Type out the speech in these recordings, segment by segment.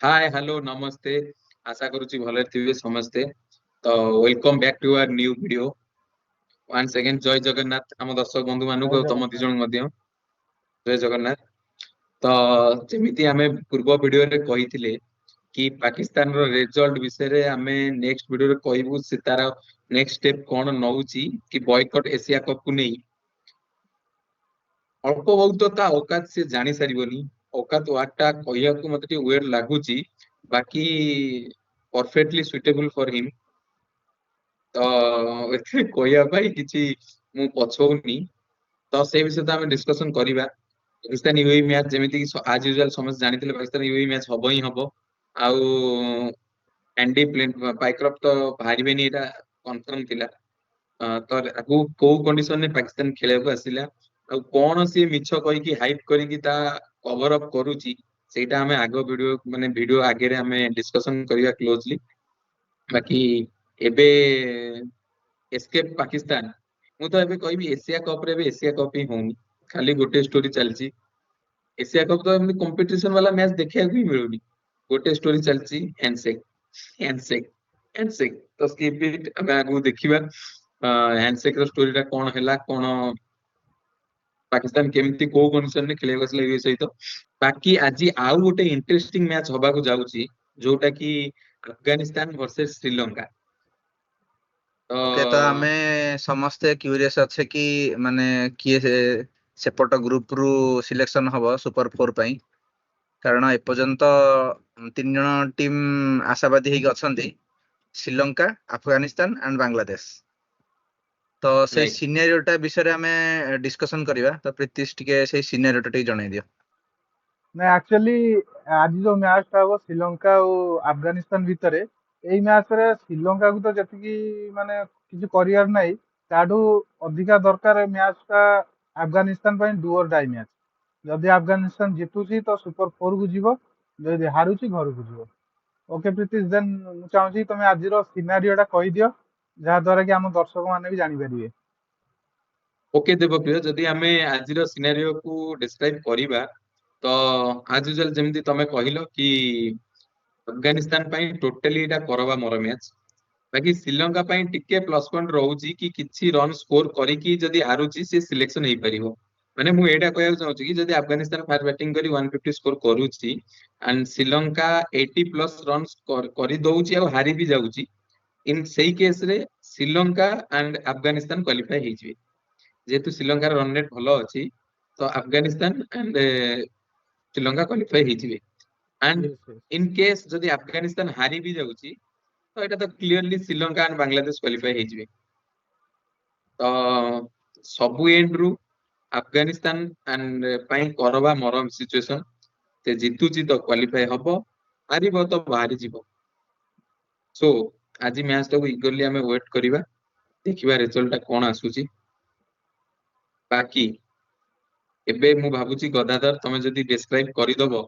Hi hello नमस्ते। आशा करूची भले थिबे समस्ते। तो welcome back to our new video. One second जय जगन्नाथ आम दर्शक बंधु जय मानक तम जगन्नाथ। दिजन मध्य जय जगन्नाथ। तो जेमिति आमे पूर्व वीडियो रे कहिथिले कि पाकिस्तान रो रिजल्ट विषय रे आमे नेक्स्ट वीडियो रे कहबू से तार नेक्स्ट स्टेप कोन नउची कि बॉयकॉट एशिया कप को नहीं। अल्प बहुत ता औकात से जानी सारिबनी। औकात वाटा कहिया को मते वेट लागुची बाकी परफेक्टली सुइटेबल फॉर हिम। तो एथे कहया भाई किछि मु पछौनी। तो से विषय तो आमे डिस्कशन करिबा। पाकिस्तान यूएई मैच जेमिति कि आज यूजुअल समस्त जानिथिले पाकिस्तान यूएई मैच हबो ही हबो। आउ एंडी प्लेन पाइक्रॉफ्ट तो बाहरिबेनी एटा कंफर्म थिला। तो आगु को कंडीशन ने पाकिस्तान खेले को आसिला आ कोन से मिछ कहि कि हाइप करि कि ता कवर अप करूची सेटा हमें आगो वीडियो माने वीडियो आगे रे हमें डिस्कशन करिया क्लोजली। बाकी एबे एस्केप पाकिस्तान मु तो एबे कहबी एशिया कप रे भी एशिया कप ही होनी। खाली गोटे स्टोरी चलची एशिया कप तो एमनी कंपटीशन वाला मैच देखिया भी मिलुनी। गोटे स्टोरी चलची हैंडशेक हैंडशेक हैंडशेक तो स्किप इट हमें आगु देखिबा। हैंडशेक रो स्टोरी टा कोन हैला कोन पाकिस्तान केमिति को कंडीशन ने खेले बसले ये सहित। बाकी आज आउ गोटे इंटरेस्टिंग मैच होबा को जाउची जोटा कि अफगानिस्तान वर्सेस श्रीलंका। ओके, तो तो आमे समस्ते क्यूरियस अच्छे कि माने किए सेपट ग्रुप रु सिलेक्शन हबो सुपर 4 पई। कारण एपर्यंत 3 जण टीम आशावादी हेक अछंती, श्रीलंका, अफगानिस्तान एंड बांग्लादेश। तो से राइट सिनेरियोटा विषय रे आमे डिस्कशन करिवा। तो प्रीतिश टिके से सिनेरियोटा टिके जणाई दियो। ना एक्चुअली आज जो मैच था वो श्रीलंका और अफगानिस्तान भितर यही मैच रे श्रीलंका को तो जति माने किसी करियर नहीं ताडू अधिका दरकार मैच टा अफगानिस्तान ପାଇଁ डू और डाई मैच। जदि अफगानिस्तान जितुची तो सुपर 4 को जीवो, जदि हारुची घर को जीवो। ओके प्रीतिश देन मु चाहूची तमे आज रो सिनेरियो टा कहि दियो जहा द्वारा कि हम दर्शक माने भी जानि परिबे। ओके देवप्रिय जदि आमे आज रो सिनेरियो को डिस्क्राइब करिबा तो आज यूजुअल जेमिति तमे कहिलो कि अफगानिस्तान ପାଇଁ टोटली एटा करवा मोर मैच। बाकी श्रीलंका ପାଇଁ टिके प्लस पॉइंट रहउची कि किछि रन स्कोर करिकि जदि हारुची से सिलेक्शन हेई परिबो। माने मु एटा कहया चाहूची कि जदि अफगानिस्तान फायर बैटिंग करी 150 स्कोर करूची एंड श्रीलंका 80 प्लस रन करी दउची आ हारि भी जाउची इन सेही केस रे श्रीलंका एंड अफगानिस्तान क्वालिफाई हेई जेहेतु श्रीलंकार रन रेट भलो अछि तो अफगानिस्तान एंड श्रीलंका क्वालिफाई हेई। And yes yes in case जदि अफगानिस्तान हारि भी जाउची तो एटा तो clearly Sri Lanka and Bangladesh qualify हेई। तो सबु एंड रु अफगानिस्तान एंड ପାଇଁ करवा मरम सिचुएशन से जितुची तो क्वालिफाई हबो हारिबो तो बाहरी जीवो। सो आज मैच टाକୁ इगरली हमें वेट करिबा देखिबा रिजल्ट टा कोन आसुची। बाकी एबे मु भाबुची गदाधर तमे जदि डिस्क्राइब करिदबो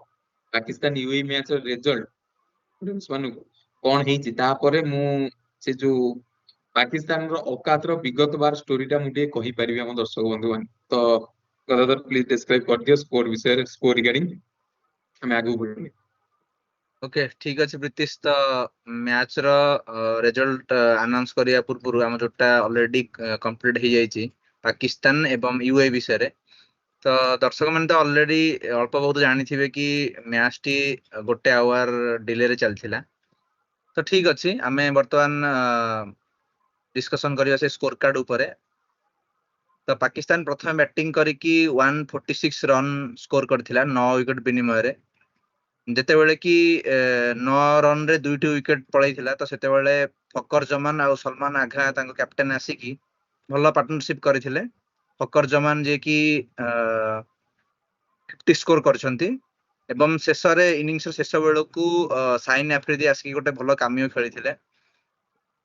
पाकिस्तान यूएई मैच रो रिजल्ट स्टूडेंट्स मानको कोन हेची तापरे मु से जो पाकिस्तान रो औकात रो विगत बार स्टोरी टा मुझे कहि परिबे हम दर्शक बंधु मान। तो गदाधर प्लीज डिस्क्राइब कर दियो स्कोर विषय स्कोर रिगार्डिंग हम आगु बढ़ी। ओके, ठीक अछि प्रीतिश। तो मैच रो रिजल्ट अनाउंस करिया पूर्व हम जोटा ऑलरेडी कंप्लीट हो जाइछि पाकिस्तान एवं यूएई विषय रे। तो दर्शक मैंने तो ऑलरेडी अल्प बहुत जानी कि मैच टी गोटे आवर डिले रे चलथिला। तो ठीक अछि आमे वर्तमान डिस्कशन करिया से स्कोर कार्ड ऊपर। तो पाकिस्तान प्रथम बैटिंग करिकी 146 रन स्कोर करथिला 9 विकेट विनिमय रे। जेतेबेले कि 9 रन रे 2टी विकेट पळैथिला तो सेतेबेले फकर जमान और सलमान आघा तांको कैप्टन आसिकी भलो पार्टनरशिप करथिले। फकर जमान जे कि 50 स्कोर करछंती एवं शेष रे इनिंग्स शेष बेलकू साइन आफ्रिदी आसिकी गोटे भलो कामियो खेलिथिले।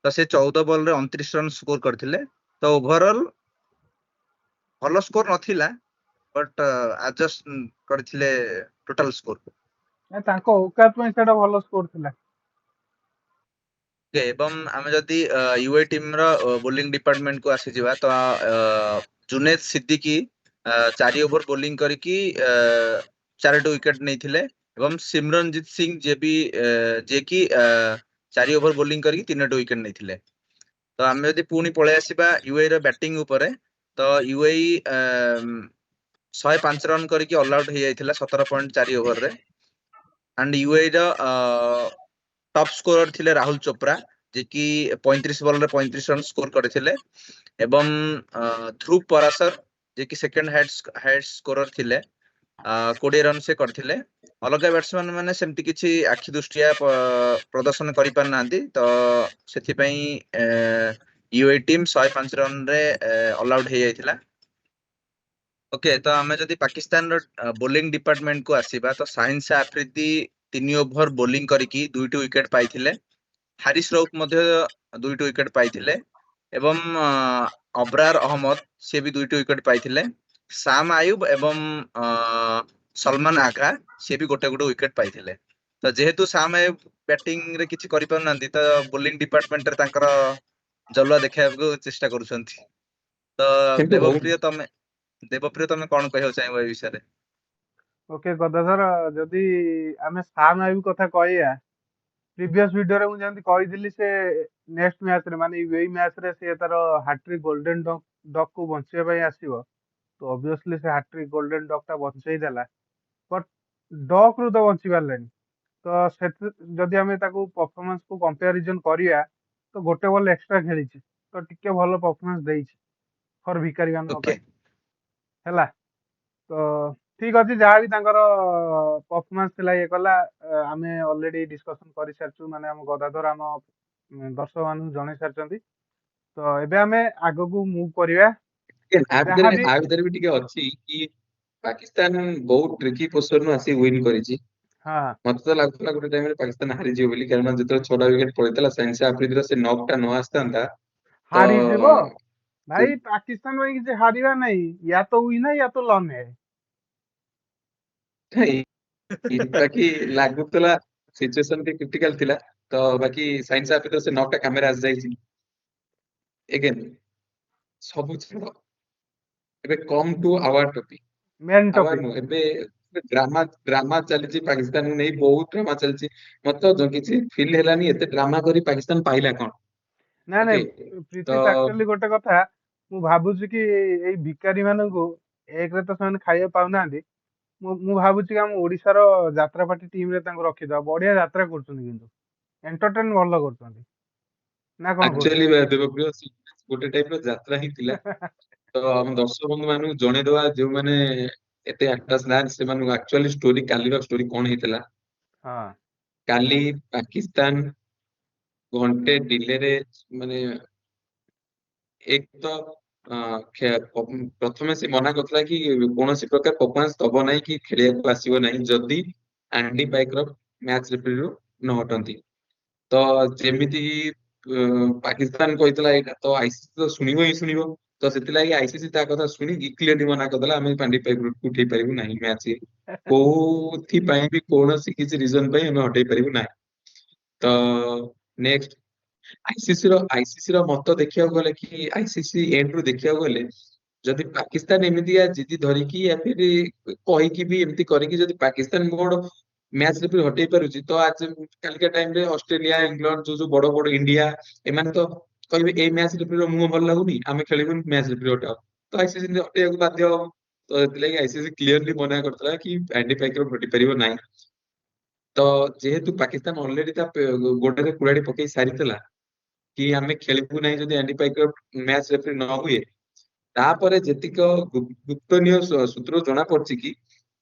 तो से 14 बॉल रे 29 रन स्कोर करथिले। तो ओवरऑल भलो स्कोर नथिला बट एडजस्ट करथिले टोटल स्कोर। ना तांको औकात में सेटा भलो स्कोर थिला। एवं आमे जदि यूए टीम रो बोलिंग डिपार्टमेंट को आसी जिवा तो जुनेद सिद्दीकी 4 ओवर बोलिंग करिकी 4टी विकेट नैथिले ଏବଂ ସିମରନଜିତ ସିଂ ଯେ କି 4 ଓଭର ବୋଲିଂ କରିକି 3ଟି ୱିକେଟ ନେଇଥିଲେ। ତ ଆମେ ଯଦି ପୁଣି ପଳେଇ ଆସିବା ୟୁଏଇ ର ବ୍ୟାଟିଂ ଉପରେ, ତ ୟୁଏଇ 105 ରନ୍ କରିକି ଅଲ୍ ଆଉଟ୍ ହେଇଯାଇଥିଲା 17.4 ଓଭରରେ। ଆଣ୍ଡ ୟୁଏଇ ର ଟପ୍ ସ୍କୋରର ଥିଲେ ରାହୁଲ ଚୋପ୍ରା, ଯେ କି 35 ବଲରେ 35 ରନ୍ ସ୍କୋର କରିଥିଲେ, ଏବଂ ଧ୍ରୁବ ପରାଶର, ଯେ କି ସେକେଣ୍ଡ ହାଇଏଷ୍ଟ ସ୍କୋରର ଥିଲେ, 20 ରନ୍ ସେ କରିଥିଲେ। ଅଲଗା ବ୍ୟାଟ୍ସମ୍ୟାନ ମାନେ ସେମିତି କିଛି ଆଖି ଦୃଷ୍ଟିଆ ପ୍ରଦର୍ଶନ କରିପାରିନାହାନ୍ତି, ତ ସେଥିପାଇଁ ୟୁଏଇ ଟିମ୍ 105 ରନରେ ଅଲ୍ ଆଉଟ୍ ହେଇଯାଇଥିଲା। ଓକେ, ତ ଆମେ ଯଦି ପାକିସ୍ତାନର ବୋଲିଂ ଡିପାର୍ଟମେଣ୍ଟକୁ ଆସିବା, ତ ସାହିନ ଶାହ ଆଫ୍ରିଦି 3 ଓଭର ବୋଲିଂ କରିକି 2ଟି ୱିକେଟ ପାଇଥିଲେ। ହାରିସ ରଉଫ ମଧ୍ୟ 2ଟି ୱିକେଟ ପାଇଥିଲେ, ଏବଂ ଅବ୍ରାର ଅହମ୍ମଦ ସେ ବି 2ଟି ୱିକେଟ ପାଇଥିଲେ। ସାମ ଆୟୁବ ଏବଂ ସଲମାନ ଆଗା ସେ ବି ଗୋଟେ ୱିକେଟ ପାଇଥିଲେ। ତ ଯେହେତୁ ସାମ ଆୟୁବ ବ୍ୟାଟିଂ ରେ କିଛି କରିପାରୁନାହାନ୍ତି, ତ ବୋଲିଂ ଡିପାର୍ଟମେଣ୍ଟରେ ତାଙ୍କର ଜଲୁଆ ଦେଖାଇବାକୁ ଚେଷ୍ଟା କରୁଛନ୍ତି। ତ କିନ୍ତୁ ଦେବପ୍ରିୟ ତମେ କଣ କହିବାକୁ ଚାହିଁବ ଏ ବିଷୟରେ? ଓକେ ଗଦାଧର, ଯଦି ଆମେ ସାମ ଆୟୁବ କଥା କହିବା, ପ୍ରିଭିୟସ ଭିଡିଓରେ ମୁଁ ଯେମିତି କହିଥିଲି, ସେ ନେକ୍ସଟ ମ୍ୟାଚରେ ମାନେ ଏଇ ମ୍ୟାଚରେ ସେ ତାର ହାଟ୍ରିକ ଗୋଲ୍ଡେନ ଡକ୍ କୁ ବଞ୍ଚିବା ପାଇଁ ଆସିବ। ତ ଅବଭିୟସଲି ସେ ହାଟ୍ରିକ ଗୋଲ୍ଡେନ ଡକ୍ ଟା ବଞ୍ଚେଇ ଦେଲା, ବଟ୍ ଡକ୍ ରୁ ତ ବଞ୍ଚି ପାରିଲାନି। ତ ଯଦି ଆମେ ତାକୁ ପରଫର୍ମାନ୍ସ କୁ କମ୍ପାରିଜନ କରିବା, ତ ଗୋଟେ ବଲ୍ ଏକ୍ସଟ୍ରା ଖେଳିଛି, ତ ଟିକେ ଭଲ ପରଫର୍ମାନ୍ସ ଦେଇଛି ଫର ଭିକାରୀ ମାନଙ୍କ ଓକେ, ପାଇଁ, ହେଲା। ତ ଠିକ ଅଛି, ଯାହା ବି ତାଙ୍କର ପରଫର୍ମାନ୍ସ ଥିଲା ଇଏ କଲା, ଆମେ ଅଲରେଡି ଡିସ୍କସନ କରିସାରିଛୁ, ମାନେ ଆମ ଗଦାଧର ଆମ ଦର୍ଶକ ମାନଙ୍କୁ ଜଣେଇ ସାରିଛନ୍ତି। ତ ଏବେ ଆମେ ଆଗକୁ ମୁଭ୍ କରିବା। ଯାହାବି ଆ ଭିତରେ ବି ଟିକେ ଅଛି କି ପାକିସ୍ତାନ ବହୁତ ଟ୍ରିକି ପୋଜିସନରୁ ଆସି ୱିନ୍ କରିଛି। ହଁ ମତେ ତ ଲାଗୁଥିଲା ଗୋଟେ ଟାଇମରେ ପାକିସ୍ତାନ ହାରିଯିବ ବୋଲି, କାରଣ ଯେତେବେଳେ 6ଟା ୱିକେଟ ପଳେଇଥିଲା, ସାହିନ ଶାହ ଆଫ୍ରିଦିର ସେ ନକ୍ ଟା ନ ଆସିଥାନ୍ତା ତ ହାରିଯିବ ଭାଇ, ପାକିସ୍ତାନ ପାଇଁ କିଛି ହାରିବା ନାହିଁ, ୟା ତ ୱିନ୍ है या तो लर्न है। ବାକି ଲାଗୁଥିଲା ସିଚୁଏସନ ଟିକେ କ୍ରିଟିକାଲ ଥିଲା। ତ ବାକି ସାହିନ ଶାହ ଆଫ୍ରିଦିର ସେ ନକ୍ ଟା କାମରେ ଆସିଯାଇଛି। ଏଗେନ୍ ସବୁ ଛାଡ, ଏବେ come to our topic. Main our topic. ନୁହଁ, ଏବେ ଡ୍ରାମା ଡ୍ରାମା ଚାଲିଛି ପାକିସ୍ତାନକୁ ନେଇ, ବହୁତ ଡ୍ରାମା ଚାଲିଛି। ମତେ ତ କିଛି ଫିଲ୍ ହେଲାନି ଏତେ ଡ୍ରାମା କରି ପାକିସ୍ତାନ ପାଇଲା କଣ। ନାଇଁ ଓକେ, ନାଇଁ, ତ ପ୍ରୀତିଶ ଆକ୍ଚୁଆଲି ଗୋଟେ କଥା ମୁଁ ଭାବୁଛି କି ଏଇ ଭିକାରୀ ମାନଙ୍କୁ, ଏକରେ ତ ସେମାନେ ଖାଇବା ପାଉନାହାନ୍ତି, ମୁଁ ଭାବୁଛି କି ଆମ ଓଡିଶାର ଯାତ୍ରାପାଟି ଟିମ ରେ ତାଙ୍କୁ ରଖିଦବା, ବଢିଆ ଯାତ୍ରା କରୁଛନ୍ତି, କିନ୍ତୁ ଏଣ୍ଟରଟେନ ଭଲ କରୁଛନ୍ତି, ନା କଣ କହୁଛ? ଆକ୍ଚୁଆଲି ଦେବପ୍ରିୟ ଗୋଟେ ଟାଇପ ର ଯାତ୍ରା ହିଁ ଥିଲା। ତ ଆମ ଦର୍ଶକ ବନ୍ଧୁ ମାନଙ୍କୁ ଜଣେଇଦବା, ଯୋଉମାନେ ଏତେ ଆଟାଚ ନାହାନ୍ତି ସେମାନଙ୍କୁ ଆକ୍ଚୁଆଲି ଷ୍ଟୋରି, କାଲିର ଷ୍ଟୋରି କଣ ହେଇଥିଲା। ହଁ କାଲି ପାକିସ୍ତାନ ଘଣ୍ଟେ ଡିଲେରେ, ମାନେ ଏକ ତ ପ୍ରଥମେ ସେ ମନା କରିଥିଲା କି କୌଣସି ପ୍ରକାର ପରଫମାନ୍ସ ଦବ ନାହିଁ କି ଖେଳିବାକୁ ଆସିବ ନାହିଁ ଯଦି ଆଣ୍ଡି ପାଇକ୍ର ମ୍ୟାଚ୍ ରେଫରୀରୁ ନ ହଟନ୍ତି। ତ ଯେମିତି ପାକିସ୍ତାନ କହିଥିଲା ଏଇଟା ତ ଆଇସିସି ତ ଶୁଣିବ ହିଁ ଶୁଣିବ। ତ ସେଥିଲାଗି ଆଇସିସି ତା କଥା ଶୁଣିକି କ୍ଲିୟରଲି ମନା କରିଦେଲା, ଆମେ ପାଣ୍ଡି ପାଇକ୍କୁ ଉଠେଇ ପାରିବୁ ନାହିଁ ମ୍ୟାଚ୍। କୋଉଥିପାଇଁ ବି କୌଣସି କିଛି ରିଜନ ପାଇଁ ଆମେ ହଟେଇ ପାରିବୁ ନାହିଁ। ତ ନେକ୍ସଟ ଆଇସିସି ର ମତ ଦେଖିବାକୁ ଗଲେ, କି ଆଇସିସି ଏଣ୍ଡ ରୁ ଦେଖିବାକୁ ଗଲେ, ଯଦି ପାକିସ୍ତାନ ଏମିତିଆ ଜିଦି ଧରିକି ୟା ଫିର କହିକି ବି ଏମିତି କରିକି ଯଦି ପାକିସ୍ତାନ ବୋର୍ଡ ମ୍ୟାଚ୍ ରେଫରୀ ହଟେଇ ପାରୁଛି, ତ କାଲିକା ଟାଇମରେ ଅଷ୍ଟ୍ରେଲିଆ, ଇଂଲଣ୍ଡ, ଯୋଉ ବଡ ବଡ ଇଣ୍ଡିଆ, ଏମାନେ ତ କହିବେ ଏଇ ମ୍ୟାଚ୍ ରେଫରୀର ମୁହଁ ଭଲ ଲାଗୁନି, ଆମେ ଖେଳିବୁନି, ମ୍ୟାଚ୍ ରେଫରୀ ହଟାଅ। ତ ଆଇସିସି ହଟେଇବାକୁ ବାଧ୍ୟ ହବ। ତ ସେଥିଲାଗି ଆଇସିସି କ୍ଲିୟରଲି ମନା କରିଥିଲା କି ଆଣ୍ଡି ପାଇକ୍ର ହଟି ପାରିବ ନାହିଁ। ତ ଯେହେତୁ ପାକିସ୍ତାନ ଅଲରେଡି ତା ଗୋଡରେ କୁରାଢି ପକେଇ ସାରିଥିଲା କି ଆମେ ଖେଳିବୁ ନାହିଁ ଯଦି ଆଣ୍ଡି ପାଇକ୍ର ମ୍ୟାଚ୍ ରେଫରୀ ନ ହୁଏ, ତାପରେ ଯେତିକ ଗୁପ୍ତନୀୟ ସୂତ୍ରରୁ ଜଣା ପଡିଛି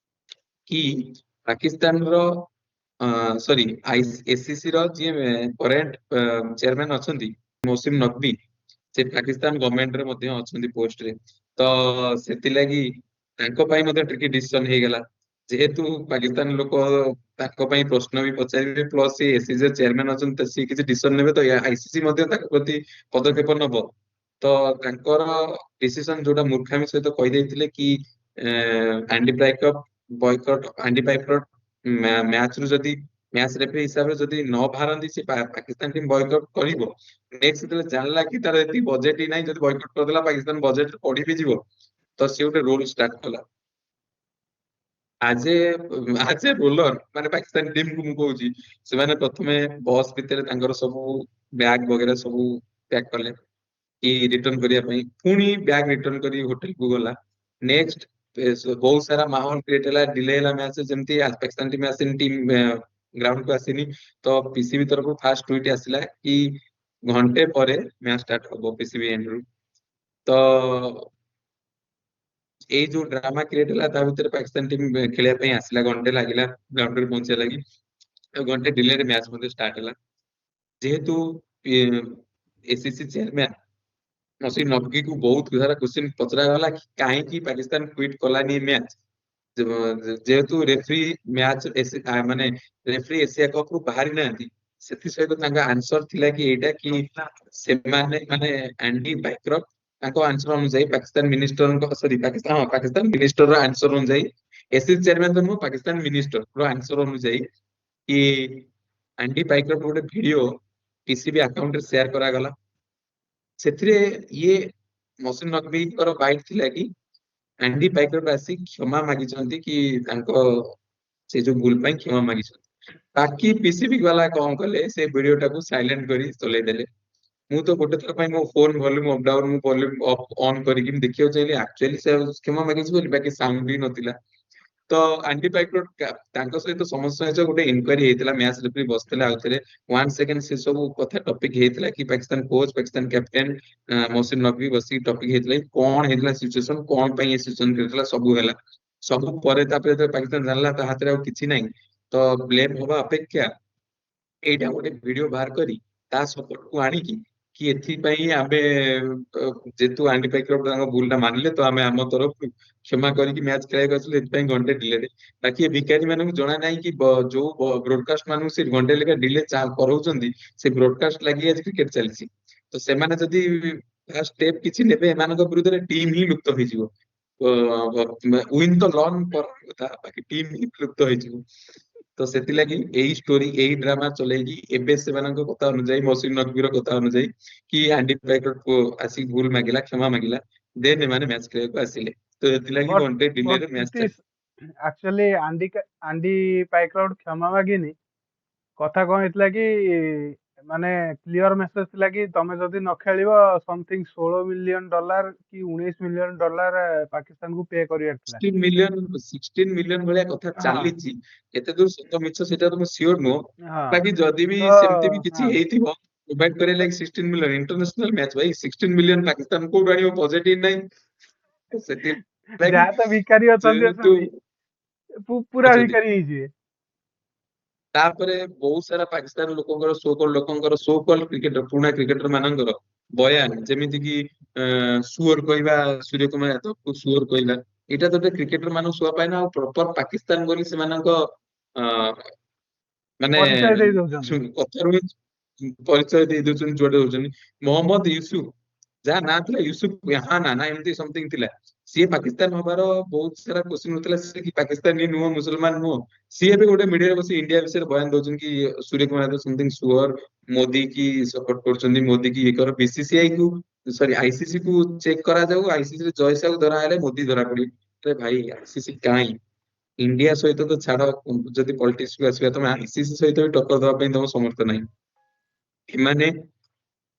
କି ପାକିସ୍ତାନର ସରି ଏସିସି ର ଯିଏ କରେଣ୍ଟ ଚେୟାରମ୍ୟାନ ଅଛନ୍ତି, ମୌସିମ ନକଭି, ସେ ପାକିସ୍ତାନ ଗଭର୍ଣମେଣ୍ଟରେ ମଧ୍ୟ ଅଛନ୍ତି ପୋଷ୍ଟରେ। ତ ସେଥିଲାଗି ତାଙ୍କ ପାଇଁ ମଧ୍ୟ ଟିକେ ଡିସିସନ ହେଇଗଲା, ଯେହେତୁ ପାକିସ୍ତାନ ଲୋକ ତାଙ୍କ ପାଇଁ ପ୍ରଶ୍ନ ବି ପଚାରିବେ, ପ୍ଲସ ସେ ଏସିସି ଚେୟାରମ୍ୟାନ ଅଛନ୍ତି, ତ ସିଏ କିଛି ଡିସିସନ ନେବେ, ତ ଆଇସିସି ମଧ୍ୟ ତାଙ୍କ ପ୍ରତି ପଦକ୍ଷେପ ନବ। ତ ତାଙ୍କର ଡିସିସନ ଯୋଉଟା ମୂର୍ଖାମୀ ସହିତ କହିଦେଇଥିଲେ କି ଆଣ୍ଡି ବୟକଟ, ଆଣ୍ଡି ପାଇକ୍ର ମ୍ୟାଚ୍ ରୁ ଯଦି ମ୍ୟାଚ୍ ରେଫରୀ ହିସାବରେ ଯଦି ନ ବାହାରନ୍ତି, ସେ ପାକିସ୍ତାନ ଟିମ୍ ବୟକଟ କରିବ। ନେକ୍ସଟ ଯେତେବେଳେ ଜାଣିଲା କି ତାର ଏତିକି ବଜେଟ୍ ହିଁ ନାହିଁ, ଯଦି ବୟକଟ କରିଦେଲା ପାକିସ୍ତାନ ବଜେଟ ପଡି ବି ଯିବ, ତ ସିଏ ଗୋଟେ ରୋଲ ଷ୍ଟାର୍ଟ କଲା। ଆଜ ଏ ରୋଲର ମାନେ ପାକିସ୍ତାନ ଟିମ କୁ ମୁଁ କହୁଛି, ସେମାନେ ପ୍ରଥମେ ବସ୍ ଭିତରେ ତାଙ୍କର ସବୁ ବ୍ୟାଗ ବଗେରା ସବୁ ପ୍ୟାକ୍ କଲେ କି ରିଟର୍ନ କରିବା ପାଇଁ, ପୁଣି ବ୍ୟାଗ ରିଟର୍ନ କରି ହୋଟେଲ କୁ ଗଲା। ନେକ୍ସଟ ବହୁତ ସାରା ମାହୋଲ କ୍ରିଏଟ ହେଲା, ଡିଲେ ହେଲା ମ୍ୟାଚ୍, ଯେମିତି ପାକିସ୍ତାନ ଟିମ୍ ଆସିନି, ଟିମ୍ ଗ୍ରାଉଣ୍ଡ କୁ ଆସିନି, ତ ପିସିବି ତରଫରୁ ଫାଷ୍ଟ ଟୁଇଟ୍ ଆସିଲା କି ଘଣ୍ଟେ ପରେ ମ୍ୟାଚ୍ ଷ୍ଟାର୍ଟ ହବ ପିସିବି ଏଣ୍ଡରୁ। ତ ଏଇ ଯୋଉ ଡ୍ରାମା କ୍ରିଏଟ ହେଲା ତା ଭିତରେ ପାକିସ୍ତାନ ଟିମ୍ ଖେଳିବା ପାଇଁ ଆସିଲା, ଘଣ୍ଟେ ଲାଗିଲା ଗ୍ରାଉଣ୍ଡରେ ପହଞ୍ଚିବା ଲାଗି, ଆଉ ଘଣ୍ଟେ ଡିଲେରେ ମ୍ୟାଚ୍ ମଧ୍ୟ ଷ୍ଟାର୍ଟ ହେଲା। ଯେହେତୁ ଏସିସି ଚେୟାରମ୍ୟାନ ମସିନ୍ ନବଗୀ କୁ ବହୁତ ସାରା କ୍ୱେଶ୍ଚିନ୍ ପଚରାଗଲା କି କାହିଁକି ପାକିସ୍ତାନ କ୍ୱିଟ୍ କଲାନି ମ୍ୟାଚ୍, ଯେହେତୁ ରେଫ୍ରି ମ୍ୟାଚ୍ ମାନେ ରେଫ୍ରି ଏସିଆ କପ୍ ରୁ ବାହାରି ନାହାନ୍ତି, ସେଥିସହିତ ତାଙ୍କ ଆନ୍ସର ଥିଲା କି ଏଇଟା କି ସେମାନେ ମାନେ ଆଣ୍ଡି ବାଇକ୍ର ତାଙ୍କ ଆନ୍ସର ଅନୁଯାୟୀ ପାକିସ୍ତାନ ମିନିଷ୍ଟରଙ୍କ ସରି ପାକିସ୍ତାନ ମିନିଷ୍ଟର ଆନ୍ସର ଅନୁଯାୟୀ, ଏସିସି ଚେୟାରମ୍ୟାନ ତ ନୁହଁ, ପାକିସ୍ତାନ ମିନିଷ୍ଟର ଆନ୍ସର ଅନୁଯାୟୀ କି ଆଣ୍ଡି ପାଇକ୍ର ଗୋଟେ ଭିଡିଓ ପିସିବି ଆକାଉଣ୍ଟରେ ସେୟାର କରାଗଲା। ସେଥିରେ ଇଏ ମସିନ୍ ନକବୀଙ୍କର ବାଇଟ୍ ଥିଲା କି ଆଣ୍ଡି ପାଇକର ଆସି କ୍ଷମା ମାଗିଛନ୍ତି କି ତାଙ୍କ ସେ ଯୋଉ ଭୁଲ ପାଇଁ କ୍ଷମା ମାଗିଛନ୍ତି। ବାକି ପିସିବି ବାଲା କଣ କଲେ, ସେ ଭିଡିଓ ଟାକୁ ସାଇଲେଣ୍ଟ କରି ଚଲେଇ ଦେଲେ। ମୁଁ ତ ଗୋଟେ ଥର ପାଇଁ ମୋ ଫୋନ ଭଲ୍ୟୁମ ଅଫ୍ ଡାଉନ ମୁଁ ଭଲ୍ୟୁମ ଅନ୍ କରିକି ଦେଖିବାକୁ ଚାହିଁଲି, ଆକ୍ଚୁଆଲି ସେ କ୍ଷମା ମାଗିଛି ବୋଲି, ବାକି ସାଉଣ୍ଡ ବି ନଥିଲା। ତ ଆଣ୍ଡି ପାଇକ୍ରୋ ତାଙ୍କ ସହିତ ସମସ୍ୟା ସହିତ ଗୋଟେ ଇନକ୍ୱାରି ହେଇଥିଲା, ମ୍ୟାଚ୍ ରେଫ୍ରି ବସିଥିଲେ, ଆଉଥରେ 1 ସେକେଣ୍ଡ ସେ ସବୁ କଥା ଟପିକ ହେଇଥିଲା କି Pakistan coach Pakistan captain machine Naqvi ବସିକି ଟପିକ ହେଇଥିଲା କି କଣ ହେଇଥିଲା ସିଚୁଏସନ, କଣ ପାଇଁ ଏ ସିଚୁଏସନ ହେଇଥିଲା, ସବୁ ହେଲା। ସବୁ ପରେ ତାପରେ ଯେତେବେଳେ ପାକିସ୍ତାନ ଜାଣିଲା ତା ହାତରେ ଆଉ କିଛି ନାହିଁ, ତ ବ୍ଲେମ ହବା ଅପେକ୍ଷା ଏଇଟା ଗୋଟେ ଭିଡିଓ ବାହାର କରି ତା ସପୋର୍ଟକୁ ଆଣିକି କି ଏଥିପାଇଁ ଆମେ ଯେହେତୁ ଆଣ୍ଡି ପାଇକ୍ରୋ ତାଙ୍କ ଭୁଲ ଟା ମାନିଲେ, ତ ଆମେ ଆମ ତରଫରୁ କ୍ଷମା କରିକି ମ୍ୟାଚ୍ ଖେଳିବାକୁ ଆସିଲେ, ଏଥିପାଇଁ ଘଣ୍ଟେ ଡିଲେରେ। ବାକି ଏ ଭିକାରୀ ମାନଙ୍କୁ ଜଣା ନାହିଁ କି ଯୋଉ ବ୍ରୋଡକାଷ୍ଟ ମାନଙ୍କୁ ସେ ଘଣ୍ଟେ ଲେଖା ଡିଲେ କରାଉଛନ୍ତି, ସେ ବ୍ରୋଡକାଷ୍ଟ ଲାଗି ଆଜି କ୍ରିକେଟ ଚାଲିଛି। ତ ସେମାନେ ଯଦି ଷ୍ଟେପ କିଛି ନେବେ, ଏମାନଙ୍କ ବିରୁଦ୍ଧରେ ଟିମ୍ ହିଁ ଲୁପ୍ତ ହେଇଯିବ। ୱିନ୍ ତ ଲର୍ନ ପର କଥା, ବାକି ଟିମ୍ ହିଁ ଲୁପ୍ତ ହେଇଯିବ। ତ ସେଥିଲାଗି ଏଇ ଷ୍ଟୋରି ଏଇ ଡ୍ରାମା ଚଲେଇକି ଏବେ ସେମାନଙ୍କ କଥା ଅନୁଯାୟୀ, ମସିନ୍ ନକବୀର କଥା ଅନୁଯାୟୀ କି ଆଣ୍ଡି ପାଇକ୍ରୋ ଆସିକି ଭୁଲ ମାଗିଲା, କ୍ଷମା ମାଗିଲା, ଦେନ୍ ଏମାନେ ମ୍ୟାଚ୍ ଖେଳିବାକୁ ଆସିଲେ। ତ ସେଥିଲାଗି ବଟ୍ ଘଣ୍ଟେ ବଟ୍ ଡିଲେରେ ମ୍ୟାଚ୍ ଚାଲିଛି। ଆକ୍ଚୁଆଲି ଆଣ୍ଡି ପାଇକ୍ରାଉଡ କ୍ଷମା ମାଗିନି। କଥା କଣ ହେଇଥିଲା କି ମାନେ କ୍ଲିୟର ମେସେଜ ଥିଲା କି ତମେ ଯଦି ନ ଖେଳିବ ସମଥିଙ୍ଗ $16 ମିଲିୟନ କି $19 ମିଲିୟନ ପାକିସ୍ତାନକୁ ପେ କରିବାର ଥିଲା। 16 ମିଲିୟନ ଭଳିଆ କଥା ହଁ ଚାଲିଛି, କେତେ ଦୂର ସତ ମିଛ ସେଟା ତ ମୁଁ ସିଓର ନୁହଁ। ହଁ ବାକି ଯଦି ବି ତ ସେମିତି ବି କିଛି ହଁ ହେଇଥିବ, ପ୍ରୋଭାଇଡ କରିବା ଲାଗି 16 ମିଲିୟନ ଇଣ୍ଟରନ୍ୟାସନାଲ ମ୍ୟାଚ୍ ଭାଇ, 16 ମିଲିୟନ ପାକିସ୍ତାନ କୋଉଠୁ ଆଣିବ, ବଜେଟ ହିଁ ନାହିଁ। ସେଥିଲାଗି ଯାହା ତ ଭିକାରୀ ଅଛନ୍ତି ଯେହେତୁ ଅଛନ୍ତି ପୁରା ଅଛନ୍ତି, ଭିକାରୀ ହେଇଯିବେ। ତାପରେ ବହୁତ ସାରା ପାକିସ୍ତାନ ଲୋକଙ୍କର ସୋ କଲ୍ କ୍ରିକେଟର ପୁରୁଣା କ୍ରିକେଟର ମାନଙ୍କର ବୟାନ, ଯେମିତି କି ସୁଅର କହିବା, ସୂର୍ଯ୍ୟ କୁମାର ଯାଦବକୁ ସୁଅର କହିବା, ଏଇଟା ତ କ୍ରିକେଟର ମାନଙ୍କୁ ଶୋଭା ପାଏନା। ଆଉ ପ୍ରପର ପାକିସ୍ତାନ ବୋଲି ସେମାନଙ୍କ ଅ ମାନେ ପରିଚୟ ଦେଇ ଦଉଛନ୍ତି। କଥାରୁ ହିଁ ପରିଚୟ ଦେଇ ଦଉଛନ୍ତି ଯୁଆଡେ ଦଉଛନ୍ତି। ମହମ୍ମଦ ୟୁସୁଫ, ଯାହା ନାଁ ଥିଲା ୟୁସୁଫ ରେହାନା ନା ଏମିତି ସମଥିଙ୍ଗ ଥିଲା, ସିଏ ପାକିସ୍ତାନ ହବାର ବହୁତ ସାରା କୋଶ୍ଚିନ୍ ହଉଥିଲା, ସିଏ କି ପାକିସ୍ତାନୀ ନୁହଁ, ମୁସଲମାନ ନୁହଁ। ସିଏ ଏବେ ଗୋଟେ ମିଡିଆରେ ବସି ଇଣ୍ଡିଆ ବିଷୟରେ ବୟାନ ଦଉଛନ୍ତି କି ସୂର୍ଯ୍ୟ କୁମାର ଯାଦବ ସମଥିଙ୍ଗ ସୁଅର, ମୋଦି କି ସପୋର୍ଟ କରୁଛନ୍ତି, ମୋଦି କି ଇଏ କର, ବିସିସିଆଇ କୁ ସରି ଆଇସିସି କୁ ଚେକ୍ କରାଯାଉ, ଆଇସିସି ରେ ଜୟସାକୁ ଧରା ହେଲେ ମୋଦି ଧରା ପଡିବ। ଆରେ ଭାଇ ଆଇସିସି କାଇଁ, ଇଣ୍ଡିଆ ସହିତ ତ ଛାଡ, ଯଦି ପଲିଟିକ୍ସ କୁ ଆସିବା, ତମେ ଆଇସିସି ସହିତ ବି ଟକ୍କର ଦବା ପାଇଁ ତମ ସମର୍ଥ ନାହିଁ। ଏମାନେ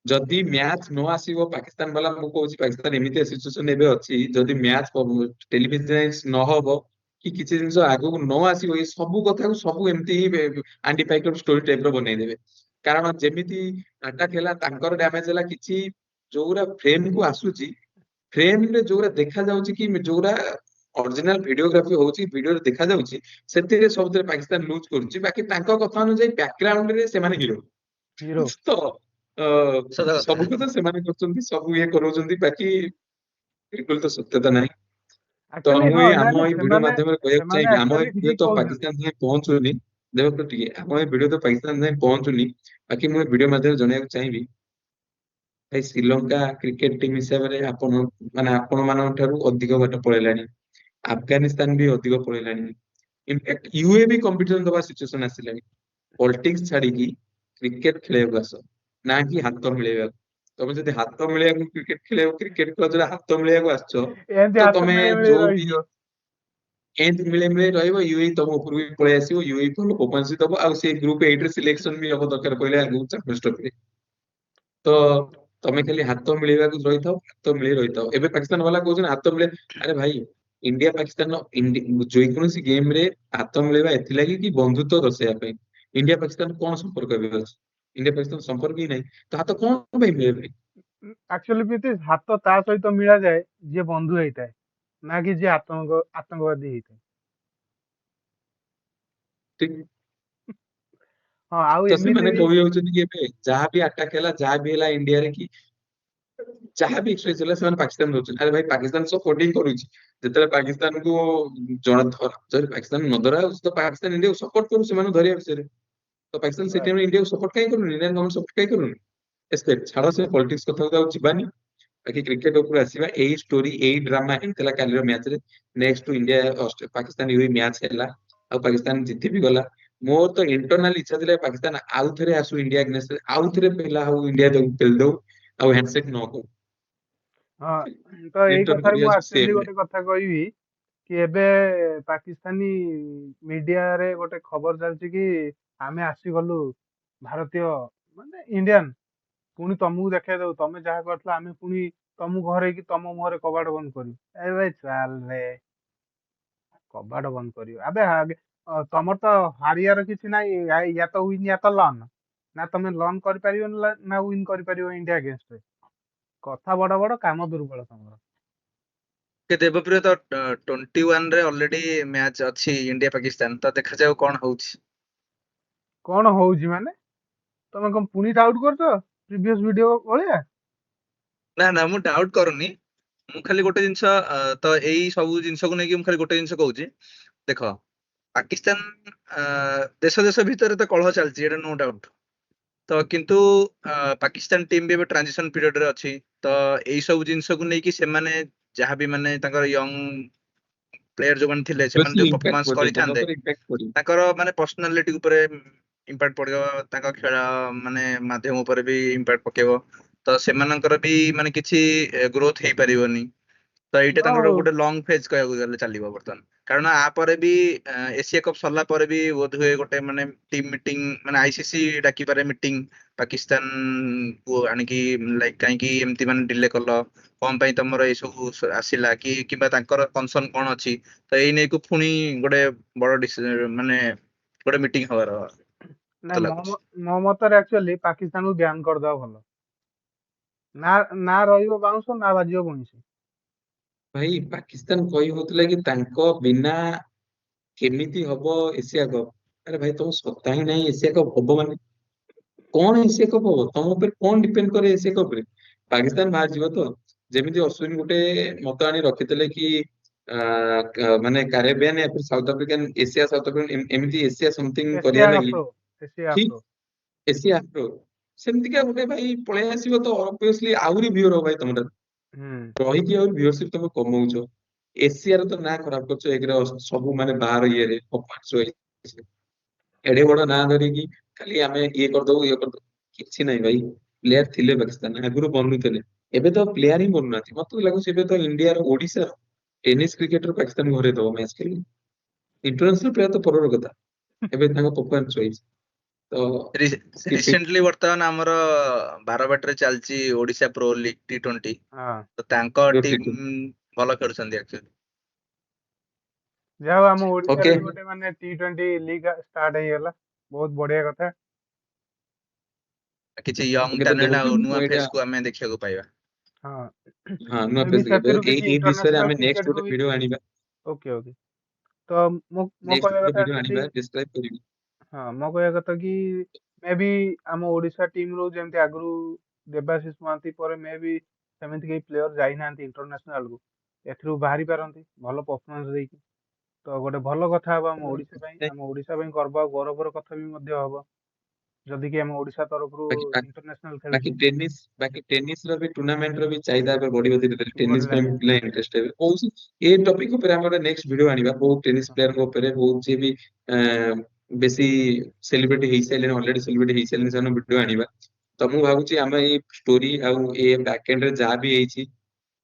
ଯଦି ମ୍ୟାଚ୍ ନ ଆସିବ, ପାକିସ୍ତାନ ବାଲା ମୁଁ କହୁଛି ପାକିସ୍ତାନ ଏମିତିଆ ସିଚୁଏସନ ଏବେ ଅଛି, ଯଦି ମ୍ୟାଚ୍ ଟେଲିଭିଜନ ନହବ କି କିଛି ଜିନିଷ ଆଗକୁ ନ ଆସିବ, ଏଇ ସବୁ କଥାକୁ ସବୁ ଏମିତି ହିଁ ଆଣ୍ଡି ପାଇକର ଷ୍ଟୋରି ଟାଇପ ର ବନେଇଦେବେ। କାରଣ ଯେମିତି ଆଟାକ ହେଲା, ତାଙ୍କର ଡ୍ୟାମେଜ ହେଲା କିଛି, ଯୋଉଗୁରା ଫ୍ରେମ କୁ ଆସୁଛି, ଫ୍ରେମରେ ଯୋଉଗୁରା ଦେଖା ଯାଉଛି କି ଯୋଉଗୁରା ଅରିଜିନାଲ ଭିଡିଓଗ୍ରାଫି ହଉଛି, ଭିଡିଓରେ ଦେଖା ଯାଉଛି, ସେଥିରେ ସବୁଥିରେ ପାକିସ୍ତାନ ଲୁଜ କରୁଛି। ବାକି ତାଙ୍କ କଥା ଅନୁଯାୟୀ ବ୍ୟାକଗ୍ରାଉଣ୍ଡ ରେ ସେମାନେ ହିରୋ। ହିରୋ। ତ ଅ, ସତ କଥା। ସବୁ କଥା ସେମାନେ କରୁଛନ୍ତି, ସବୁ ଇଏ କରାଉଛନ୍ତି, ବାକି ବିଲକୁଲ ତ ସତ୍ୟତା ନାହିଁ। ତ ଆକ୍ଚୁଆଲି ମୁଁ ହଁ ଏଇ ନାଇଁ ଆମ ନାଇଁ ଏଇ ଭିଡିଓ ସେମାନେ ମାଧ୍ୟମରେ କହିବାକୁ ସେମାନେ ଚାହିଁବି, ଆମ ଏଇ ଆକ୍ଚୁଆଲି ଭିଡିଓ ଠିକ ତ କହୁଛନ୍ତି। ପାକିସ୍ତାନ ଯାଏଁ ପହଞ୍ଚୁନି। ଦେଖନ୍ତୁ ଟିକେ, ଆମ ଏ ଭିଡିଓ ତ ପାକିସ୍ତାନ ଯାଏଁ ପହଞ୍ଚୁନି, ବାକି ମୁଁ ଏ ଭିଡିଓ ମାଧ୍ୟମରେ ଜଣେଇବାକୁ ଚାହିଁବି, ଭାଇ ଶ୍ରୀଲଙ୍କା କ୍ରିକେଟ ଟିମ୍ ହିସାବରେ ଆପଣ ମାନଙ୍କ ଠାରୁ ଅଧିକ ବାଟ ପଳେଇଲାଣି। ଆଫଗାନିସ୍ତାନ ବି ଅଧିକ ପଳେଇଲାଣି। ଇନଫାକ୍ଟ ୟୁଏ ବି କମ୍ପିଟିସନ ଦବା ସିଚୁଏସନ ଆସିଲାଣି। ପଲିଟିକ୍ସ ଛାଡିକି କ୍ରିକେଟ ଖେଳିବାକୁ ଆସ, ନା କି ହାତ ମିଳେଇବାକୁ। ତମେ ଯଦି ହାତ ମିଳେଇବାକୁ କ୍ରିକେଟ ଖେଳିବାକୁ, କ୍ରିକେଟ ଖେଳ ହାତ ମିଳେଇବାକୁ ଆସିଛ, ଏମିତି ତ ହାତ ତମେ ମିଳେଇ ମିଳେଇ ଯୋଉ ବି ରହିଯିବ। ଏମିତି ମିଳେ ମିଳେ ରହିବ, ୟୁଇ ତମ ଉପରକୁ ବି ପଳେଇ ଆସିବ, ୟୁଇ ଭଲ ପରଫମାନ୍ସ ଦବ, ଆଉ ସେ ଗ୍ରୁପ 8 ରେ ସିଲେକ୍ସନ ବି ହବ ଦରକାର ପଇଲେ ଆଗକୁ ଚାମ୍ପିୟନ୍ସ ଟ୍ରଫିରେ। ତ ତମେ ଖାଲି ହାତ ମିଳେଇବାକୁ ରହିଥାଉ, ହାତ ମିଳେଇ ରହିଥାଉ। ଏବେ ପାକିସ୍ତାନ ବାଲା କହୁଛନ୍ତି ହାତ ମିଳେ, ଆରେ ଭାଇ ଇଣ୍ଡିଆ ପାକିସ୍ତାନ ଯେକୌଣସି ଗେମ ରେ ହାତ ମିଳେଇବା ଏଥିଲାଗି କି ବନ୍ଧୁତ୍ୱ ଦର୍ଶାଇବା ପାଇଁ। ଇଣ୍ଡିଆ ପାକିସ୍ତାନ କଣ ସମ୍ପର୍କ ଏବେ ଅଛି? ଇଣ୍ଡିଆ ପାକିସ୍ତାନ ସମ୍ପର୍କ ହିଁ ନାହିଁ, ତ ହାତ କଣ ପାଇଁ ମିଳେଇବେ? ଆକ୍ଚୁଆଲି ପ୍ରୀତି ହାତ ତା ସହିତ ମିଳାଯାଏ ଯିଏ ବନ୍ଧୁ ହେଇଥାଏ, ନା କି ଯିଏ ଆତଙ୍କବାଦୀ ହେଇଥାଏ। ଠିକ। ହଁ ଆଉ ତ ଏମିତି ସେମାନେ ବି କହି ଯାଉଛନ୍ତି କି ଏବେ ଯାହା ବି ଆଟାକ ହେଲା, ଯାହା ବି ହେଲା ଇଣ୍ଡିଆରେ କି ଯାହା ବି ଏକ୍ସପ୍ରେସ ହେଲା, ସେମାନେ ପାକିସ୍ତାନ ଦଉଛନ୍ତି। ଆରେ ଭାଇ ପାକିସ୍ତାନ ସପୋର୍ଟିଂ କରୁଛି, ଯେତେବେଳେ ପାକିସ୍ତାନକୁ ଜଣେ ଯଦି ପାକିସ୍ତାନ ନ ଧରା ହଉଛି ତ ପାକିସ୍ତାନ ଇଣ୍ଡିଆକୁ ସପୋର୍ଟ କରୁ ସେମାନଙ୍କୁ ଧରିବା ବିଷୟରେ। ତ ପାକିସ୍ତାନ ସେ ବାସ୍। ଟାଇମରେ ଇଣ୍ଡିଆକୁ ସପୋର୍ଟ କାହିଁ କରୁନି? ଇଣ୍ଡିଆନ ଗଭର୍ଣ୍ଣମେଣ୍ଟ ସପୋର୍ଟ କାହିଁ କରୁନି? ଏସ୍ପେକ୍ଟ ଛାଡ, ସେ ପଲିଟିକ୍ସ କଥାକୁ ଆଉ ଯିବାନି, ବାକି କ୍ରିକେଟ ଉପରୁ ଆସିବା। ଏଇ ଷ୍ଟୋରି, ଏଇ ଡ୍ରାମା ହେଇଥିଲା କାଲିର ମ୍ୟାଚରେ। Next India Pakistan UA match ହେଲା, ଆଉ ପାକିସ୍ତାନ ଜିତି ବି ଗଲା। ମୋର ତ ଇଣ୍ଟରନାଲ ଇଚ୍ଛା ଥିଲା ପାକିସ୍ତାନ ଆଉ ଥରେ ଆସୁ ଇଣ୍ଡିଆ ଏଗନେଷ୍ଟରେ, ଆଉ ଥରେ ପେଲା ହଉ, ଇଣ୍ଡିଆ ତାକୁ ପେଲି ଦଉ, ଆଉ ହ୍ୟାଣ୍ଡସେକ୍ ନ କରୁ। ହଁ ତ ଏଇ ରିଟର୍ନ କଥାରେ କରି ମୁଁ ଆସୁ ଆକ୍ଚୁଆଲି ସେମ୍। ଗୋଟେ କଥା କହିବି କି ଏବେ ପାକିସ୍ତାନୀ ମିଡିଆରେ ଗୋଟେ ଖବର ଚାଲିଛି କି ଆମେ ଆସିଗଲୁ ଭାରତୀୟ ମାନେ ଇଣ୍ଡିଆନ, ପୁଣି ତମକୁ ଦେଖେଇ ଦବୁ ତମେ ଯାହା କରିଥିଲ, ଆମେ ପୁଣି ତମକୁ ହରେଇକି ତମ ମୁହଁରେ କବାଟ ବନ୍ଦ କରିବୁ। ଏ ଭାଇ ଚାଲ ରେ, କବାଟ ବନ୍ଦ କରିବୁ ଆବେ ତମର ତ ହାରିବାର କିଛି ନାହିଁ, ୟା ତ ୱିନ୍ ୟା ତ ଲନ୍। ନା ତମେ ଲନ୍ କରିପାରିବ ନା ୱିନ୍ କରିପାରିବ ଇଣ୍ଡିଆ ଅଗେନ୍ଷ୍ଟରେ। କଥା ବଡ ବଡ, କାମ ଦୁର୍ବଳ ତମର। କି ଦେବପ୍ରିୟ ତ 21 ରେ ଅଲରେଡି ମ୍ୟାଚ୍ ଅଛି ଇଣ୍ଡିଆ ପାକିସ୍ତାନ, ତ ଦେଖାଯାଉ କଣ ହଉଛି। କଣ ହଉଛି ମାନେ ତମେ କଣ ପୁଣି ଡାଉଟ କରୁଛ ପ୍ରିଭିୟସ ଭିଡିଓ ଭଳିଆ? ନା ନା, ମୁଁ ଡାଉଟ କରୁନି। ମୁଁ ଖାଲି ଗୋଟେ ଜିନିଷ ତ ଏଇ ସବୁ ଜିନିଷକୁ ନେଇକି ମୁଁ ଖାଲି ଗୋଟେ ଜିନିଷ କହୁଛି। ଦେଖ, ପାକିସ୍ତାନ ଦେଶ ଦେଶ ଭିତରେ ତ କଳହ ଚାଲିଛି, ଏଇଟା ନୋ ଡାଉଟ। ତ କିନ୍ତୁ ପାକିସ୍ତାନ ଟିମ୍ ବି ଏବେ ଟ୍ରାନଜିସନ ପିରିୟଡ ରେ ଅଛି। ତ ଏଇ ସବୁ ଜିନିଷକୁ ନେଇକି ସେମାନେ ଯାହାବି ମାନେ ତାଙ୍କର ୟଙ୍ଗ ପ୍ଲେୟାର ଯୋଉମାନେ ଥିଲେ, ସେମାନେ ଅବଭିୟସଲି ଯୋଉ ଇମ୍ପାକ୍ଟ ପରଫମାନ୍ସ ପଡିବ, ତାଙ୍କ କରିଥାନ୍ତେ, ଉପରେ ଇମ୍ପାକ୍ଟ ପଡିବ। ତାଙ୍କର ମାନେ ପର୍ସନାଲିଟି ଉପରେ ଇମ୍ପାକ୍ଟ ପଡିବ, ତାଙ୍କ ଖେଳ ମାନେ ମାଧ୍ୟମ ଉପରେ ବି ଇମ୍ପାକ୍ଟ ପକେଇବ। ତ ସେମାନଙ୍କର ବି ମାନେ କିଛି ଗ୍ରୋଥ ହେଇପାରିବନି। ତ ଏଇଟା ନ ତାଙ୍କର ହଉ। ଗୋଟେ ଲଙ୍ଗ ଫେଜ କହିବାକୁ ଗଲେ ଚାଲିବ ବର୍ତ୍ତମାନ। କାରଣ ଆ ପରେ ବି ଏସିଆ କପ୍ ସରିଲା ପରେ ବି ବୋଧହୁଏ ଗୋଟେ ମାନେ ଟିମ୍ ମିଟିଂ, ମାନେ ଆଇସିସି ଡାକିପାରେ ମିଟିଂ, ପାକିସ୍ତାନ କୁ ଆଣିକି ଲାଇକ୍ କାହିଁକି ଏମିତି ମାନେ ଡିଲେ କଲ, କଣ ପାଇଁ ତମର ଏଇ ସବୁ ଆସିଲା, କି କିମ୍ବା ତାଙ୍କର କନସର୍ନ କଣ ଅଛି। ତ ଏଇ ନେଇକୁ ପୁଣି ଗୋଟେ ବଡ ମାନେ ଗୋଟେ ମିଟିଂ ହବାର ନାଇଁ ମତେ ଲାଗୁଛି। ମୋ ମତରେ ଆକ୍ଚୁଆଲି ପାକିସ୍ତାନକୁ ବ୍ୟାନ୍ କରିଦବା ଭଲ। ନା ନା ରହିବ ବାଉଁଶ, ନା ବାଜିବ ବଇଁଶୀ। ଭାଇ ପାକିସ୍ତାନ କହି ହଉଥିଲା କି ତାଙ୍କ ବିନା କେମିତି ହବ ଏସିଆ କପ୍? ଆରେ ଭାଇ ତମ ସତ୍ତା ହିଁ ନାହିଁ ଏସିଆ କପ୍ ହବ ମାନେ। କଣ ଏସିଆ କପ୍ ହବ? ତମ ଉପରେ କଣ ଡିପେଣ୍ଡ କରେ ଏସିଆ କପ୍ ରେ? ପାକିସ୍ତାନ ବାହାରିଯିବ ତ। ଯେମିତି ଅଶ୍ୱିନ ଗୋଟେ ମତ ଆଣି ରଖିଥିଲେ କି ମାନେ କାରେବିଆନ या फिर south African, Asia south African, ଏମିତି ଏସିଆ ସମଥିଙ୍ଗ ଏସିଆ କରିବା ଲାଗି। ଆଫ୍ରୋ, ଏସିଆ ଠିକ, ଆଫ୍ରୋ। ଏସିଆ ଆଫ୍ରୋ ସେମିତିକା ଗୋଟେ ଭାଇ ପଳେଇ ଆସିବ ତ ଅବଭିୟସଲି ଆହୁରି ଭିଓର ହବ ଭାଇ ତମର। ହୁଁ। ରହିକି ଆଉ ଭିଉଅରସିପ ତମେ କମଉଛ। ଏସିଆର ତ ନାଁ ଖରାପ କରୁଛ ଏକରେ, ସବୁ ମାନେ ବାହାର ଇଏରେ ଏଡେ ବଡ ନାଁ ଧରିକି ଖାଲି ଆମେ ଇଏ କରିଦବୁ ଇଏ କରିଦବୁ, କିଛି ନାହିଁ ଭାଇ। ପ୍ଲେୟାର ଥିଲେ ପାକିସ୍ତାନ ଆଗରୁ ବନୁଥିଲେ, ଏବେ ତ ପ୍ଲେୟାର ହିଁ ବନୁନାହାନ୍ତି। ମତେ ତ ଲାଗୁଛି ଏବେ ତ ଇଣ୍ଡିଆର, ଓଡିଶାର ଟେନିସ କ୍ରିକେଟର ପାକିସ୍ତାନ ଘରେ ଦବ ମ୍ୟାଚ ଖେଳିବ। ଇଣ୍ଟରନ୍ୟାସନାଲ ପ୍ଲେୟାର ତ ପରର କଥା, ଏବେ ତାଙ୍କ ପରଫମାନ୍ସ ୱାଇଜ ତ କିପ ଇଟ। ରିସେଣ୍ଟଲି ବର୍ତ୍ତମାନ ଆମର ବାରବାଟୀରେ ଚାଲିଛି ଓଡିଶା ପ୍ରୋ ଲିଗ T20। ହଁ। ତ ତାଙ୍କ ଗୁଡ୍ ଟିମ୍ କ୍ରିକେଟ। ଭଲ ଖେଳୁଛନ୍ତି ଆକ୍ଚୁଆଲି। ଯାହା ହଉ ଆମ ଓକେ। ଓଡିଶାରେ ବି ଗୋଟେ ମାନେ T20 ଲିଗ୍ ଷ୍ଟାର୍ଟ ହେଇଗଲା, ବହୁତ ବଢିଆ କଥା। କିଛି ୟଙ୍ଗ ଓକେ ତ ଟ୍ୟାଲେଣ୍ଟ ଦେବପ୍ରିୟ ଆଉ ମୁଁ ନୂଆ ଏଇଟା, ଫେସ୍ କୁ ଆମେ ଦେଖିବାକୁ ପାଇବା। ହଁ ହଁ ନୂଆ ମେ ବି ଫେସ୍ ଦେଖିବା ସେଥିରୁ ଏଇ କିଛି ଏଇ ବିଷୟରେ ଇଣ୍ଟରନ୍ୟାସନାଲ ଆମେ ନେକ୍ସଟ କ୍ରିକେଟ କୁ ଗୋଟେ ବି। ଭିଡିଓ ଆଣିବା। Okay okay. ତ ମୋ ନେକ୍ସଟ କହିବା ଗୋଟେ କଥା ଭିଡିଓ ଆକ୍ଚୁଆଲି, ଆଣିବା, ଡିସ୍କ୍ରାଇବ କରିବି। ହଁ ମୋ କହିବା କଥା କି ମେ ବି ଆମ ଓଡିଶା ଟିମ୍ ରୁ ଯେମିତି ଆଗରୁ ଦେବାଶିଷ ମହାନ୍ତି ପରେ ମେ ବି ସେମିତି କେହି ପ୍ଲେୟର ଯାଇନାହାନ୍ତି ଇଣ୍ଟରନ୍ୟାସନାଲ କୁ, ଏଥିରୁ ବାହାରି ପାରନ୍ତି ଭଲ ପରଫମାନ୍ସ ଦେଇକି। ତ ଗୋଟେ ଭଲ କଥା ହବ ଆମ ଓଡିଶା ପାଇଁ, ଆମ ଓଡିଶା ପାଇଁ ଗର୍ବ ଆଉ ଗୌରବର କଥା ବି ମଧ୍ୟ ହବ, ଯଦି କି ଆମ ଓଡିଶା ତରଫରୁ ବାକି ଇଣ୍ଟରନ୍ୟାସନାଲ ବାକି ଖେଳୁଛି। ଟେନିସ ବାକି ଟେନିସ ର ବି ଟୁର୍ଣ୍ଣାମେଣ୍ଟ ର ବି ଚାହିଦା ଏବେ ବଢିବ ଧୀରେ ଧୀରେ। ଟେନିସ ପାଇଁ ବଢିଲାଣି। ବି ପିଲା ଇଣ୍ଟରେଷ୍ଟ ହେବେ କହୁଛି। ଏ ଟପିକ ଉପରେ ଆମର ନେକ୍ସଟ ଭିଡିଓ ଆଣିବା, ବହୁତ ଟେନିସ ପ୍ଲେୟାରଙ୍କ ଉପରେ, ବହୁତ ଯିଏ ବି ବେଶୀ ସେଲିବ୍ରିଟି ହେଇସାରିଲେଣି, ଅଲରେଡି ସେଲିବ୍ରିଟି ହେଇସାରିଲେଣି, ସେମାନଙ୍କ ଭିଡିଓ ଆଣିବା। ତ ମୁଁ ଭାବୁଛି ଆମେ ଏଇ ଷ୍ଟୋରି ଆଉ ଏ ବ୍ୟାକଏଣ୍ଡ ରେ ଯାହା ବି ହେଇଛି